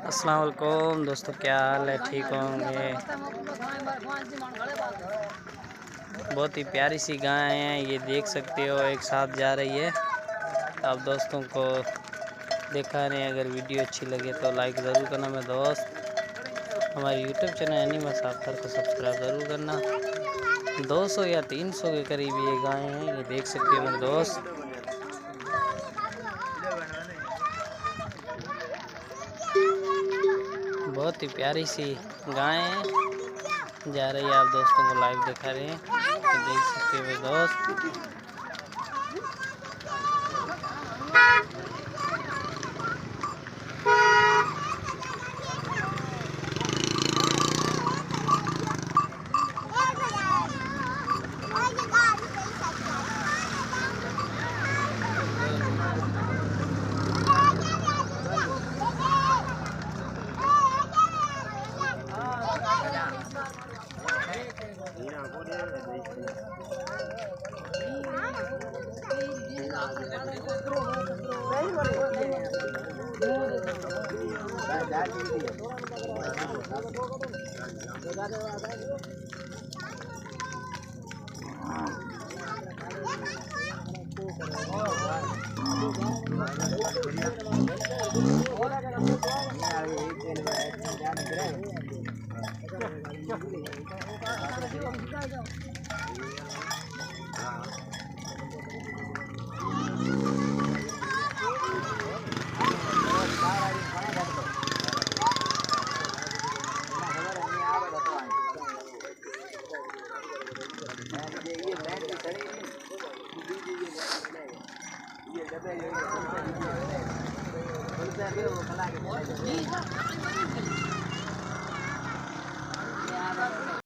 अस्सलाम वालेकुम दोस्तों, क्या हाल है? ठीक होंगे। बहुत ही प्यारी सी गाय हैं, ये देख सकते हो, एक साथ जा रही है। आप दोस्तों को दिखा रहे हैं। अगर वीडियो अच्छी लगे तो लाइक ज़रूर करना मेरे दोस्त। हमारे यूट्यूब चैनल एनिमल्स आफ्टर को सब्सक्राइब ज़रूर करना। 200 या 300 के करीब ये गाय हैं, ये देख सकते हो मेरे दोस्त। बहुत ही प्यारी सी गाय है, जा रही है। आप दोस्तों को लाइव दिखा रहे हैं, तो देख सकते हो मेरे दोस्त।